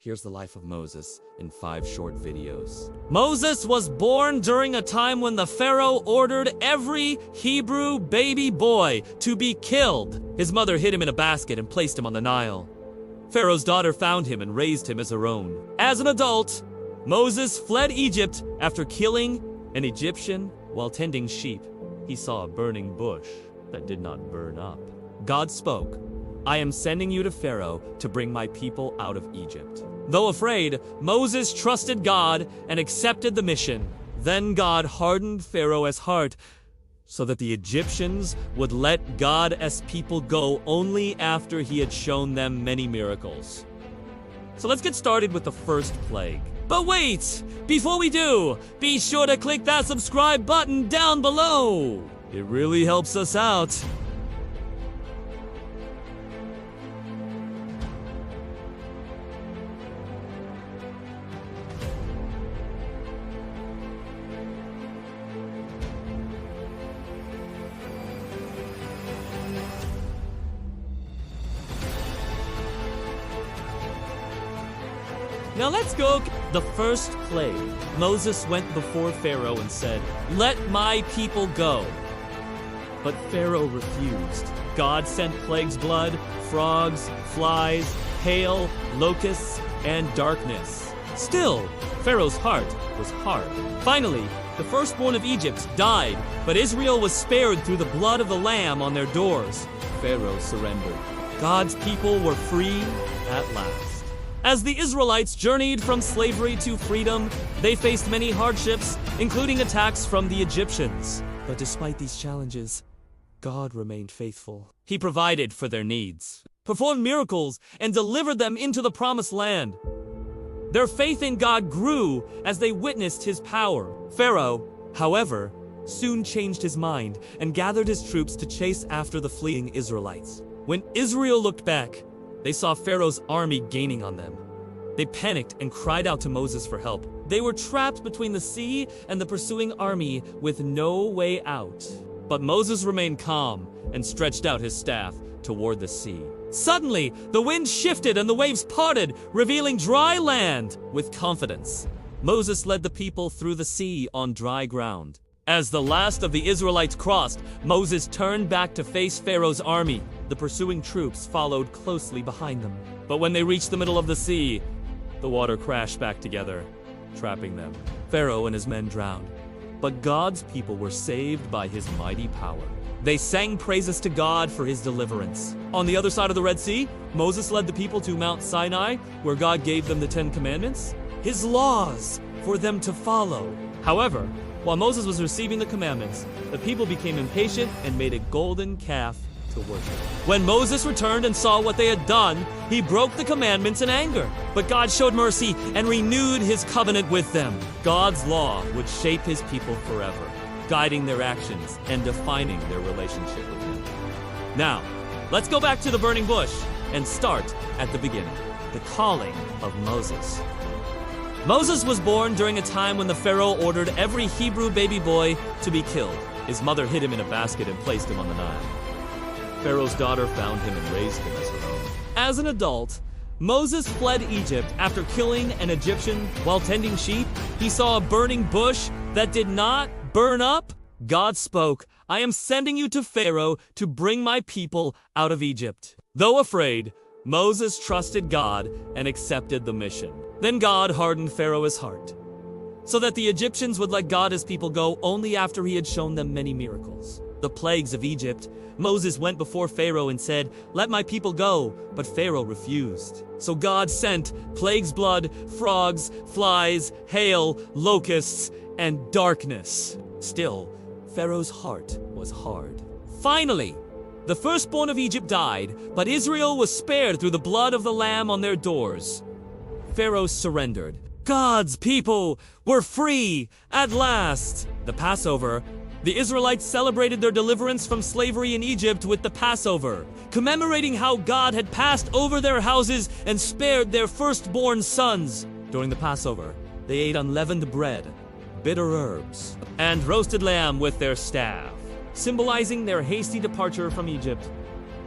Here's the life of Moses in 5 short videos. Moses was born during a time when the Pharaoh ordered every Hebrew baby boy to be killed. His mother hid him in a basket and placed him on the Nile. Pharaoh's daughter found him and raised him as her own. As an adult, Moses fled Egypt after killing an Egyptian while tending sheep. He saw a burning bush that did not burn up. God spoke, "I am sending you to Pharaoh to bring my people out of Egypt." Though afraid, Moses trusted God and accepted the mission. Then God hardened Pharaoh's heart so that the Egyptians would let God's people go only after he had shown them many miracles. So let's get started with the first plague. But wait! Before we do, be sure to click that subscribe button down below. It really helps us out. Now let's go. The first plague. Moses went before Pharaoh and said, "Let my people go." But Pharaoh refused. God sent plagues: blood, frogs, flies, hail, locusts, and darkness. Still, Pharaoh's heart was hard. Finally, the firstborn of Egypt died, but Israel was spared through the blood of the Lamb on their doors. Pharaoh surrendered. God's people were free at last. As the Israelites journeyed from slavery to freedom, they faced many hardships, including attacks from the Egyptians. But despite these challenges, God remained faithful. He provided for their needs, performed miracles, and delivered them into the promised land. Their faith in God grew as they witnessed his power. Pharaoh, however, soon changed his mind and gathered his troops to chase after the fleeing Israelites. When Israel looked back, they saw Pharaoh's army gaining on them. They panicked and cried out to Moses for help. They were trapped between the sea and the pursuing army with no way out. But Moses remained calm and stretched out his staff toward the sea. Suddenly, the wind shifted and the waves parted, revealing dry land. With confidence, Moses led the people through the sea on dry ground. As the last of the Israelites crossed, Moses turned back to face Pharaoh's army. The pursuing troops followed closely behind them. But when they reached the middle of the sea, the water crashed back together, trapping them. Pharaoh and his men drowned, but God's people were saved by his mighty power. They sang praises to God for his deliverance. On the other side of the Red Sea, Moses led the people to Mount Sinai, where God gave them the 10 Commandments, his laws for them to follow. However, while Moses was receiving the commandments, the people became impatient and made a golden calf to worship. When Moses returned and saw what they had done, he broke the commandments in anger. But God showed mercy and renewed his covenant with them. God's law would shape his people forever, guiding their actions and defining their relationship with him. Now, let's go back to the burning bush and start at the beginning. The calling of Moses. Moses was born during a time when the Pharaoh ordered every Hebrew baby boy to be killed. His mother hid him in a basket and placed him on the Nile. Pharaoh's daughter found him and raised him as her own. As an adult, Moses fled Egypt after killing an Egyptian while tending sheep. He saw a burning bush that did not burn up. God spoke, "I am sending you to Pharaoh to bring my people out of Egypt." Though afraid, Moses trusted God and accepted the mission. Then God hardened Pharaoh's heart so that the Egyptians would let God's people go only after he had shown them many miracles. The plagues of Egypt. Moses went before Pharaoh and said, "Let my people go," but Pharaoh refused. So God sent plagues: blood, frogs, flies, hail, locusts, and darkness. Still, Pharaoh's heart was hard. Finally, the firstborn of Egypt died, but Israel was spared through the blood of the Lamb on their doors. Pharaoh surrendered. God's people were free at last. The Passover. The Israelites celebrated their deliverance from slavery in Egypt with the Passover, commemorating how God had passed over their houses and spared their firstborn sons. During the Passover, they ate unleavened bread, bitter herbs, and roasted lamb with their staff, symbolizing their hasty departure from Egypt.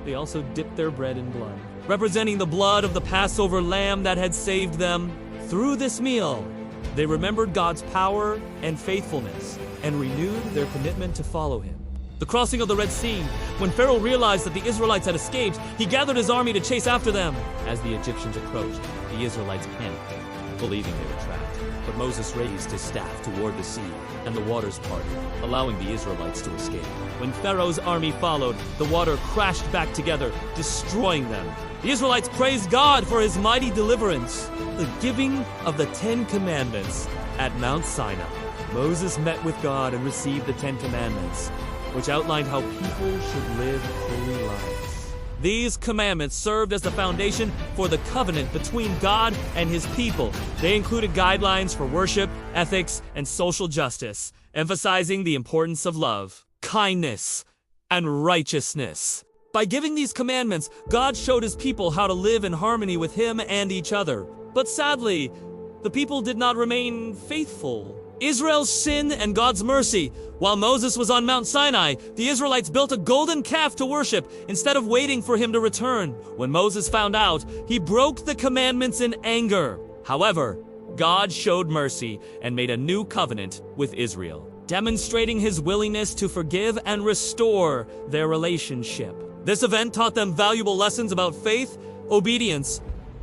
They also dipped their bread in blood. representing the blood of the Passover lamb that had saved them. Through this meal, they remembered God's power and faithfulness and renewed their commitment to follow him. The crossing of the Red Sea. When Pharaoh realized that the Israelites had escaped, he gathered his army to chase after them. As the Egyptians approached, the Israelites panicked, believing they were trapped. But Moses raised his staff toward the sea, and the waters parted, allowing the Israelites to escape. When Pharaoh's army followed, the water crashed back together, destroying them. The Israelites praised God for his mighty deliverance. The giving of the 10 Commandments at Mount Sinai. Moses met with God and received the 10 Commandments, which outlined how people should live holy lives. These commandments served as the foundation for the covenant between God and his people. They included guidelines for worship, ethics, and social justice, emphasizing the importance of love, kindness, and righteousness. By giving these commandments, God showed his people how to live in harmony with him and each other. But sadly, the people did not remain faithful. Israel's sin and God's mercy. While Moses was on Mount Sinai, the Israelites built a golden calf to worship instead of waiting for him to return. When Moses found out, he broke the commandments in anger. However, God showed mercy and made a new covenant with Israel, demonstrating his willingness to forgive and restore their relationship. This event taught them valuable lessons about faith, obedience,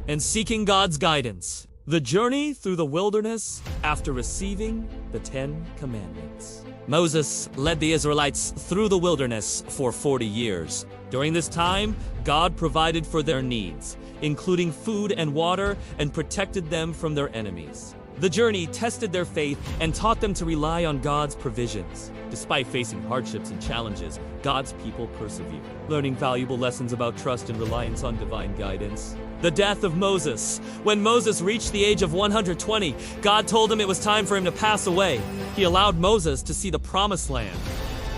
and seeking God's guidance. The journey through the wilderness after receiving the 10 Commandments. Moses led the Israelites through the wilderness for 40 years. During this time, God provided for their needs, including food and water, and protected them from their enemies. The journey tested their faith and taught them to rely on God's provisions. Despite facing hardships and challenges, God's people persevered, learning valuable lessons about trust and reliance on divine guidance. The death of Moses. When Moses reached the age of 120, God told him it was time for him to pass away. He allowed Moses to see the promised land,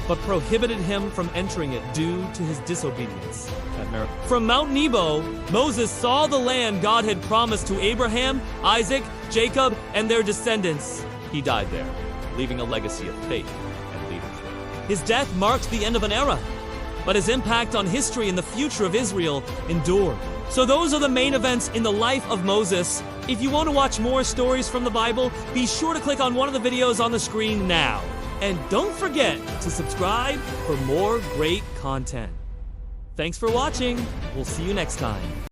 but prohibited him from entering it due to his disobedience. From Mount Nebo, Moses saw the land God had promised to Abraham, Isaac, Jacob, and their descendants. He died there, leaving a legacy of faith and leadership. His death marked the end of an era, but his impact on history and the future of Israel endured. So those are the main events in the life of Moses. If you want to watch more stories from the Bible, be sure to click on one of the videos on the screen now. And don't forget to subscribe for more great content. Thanks for watching. We'll see you next time.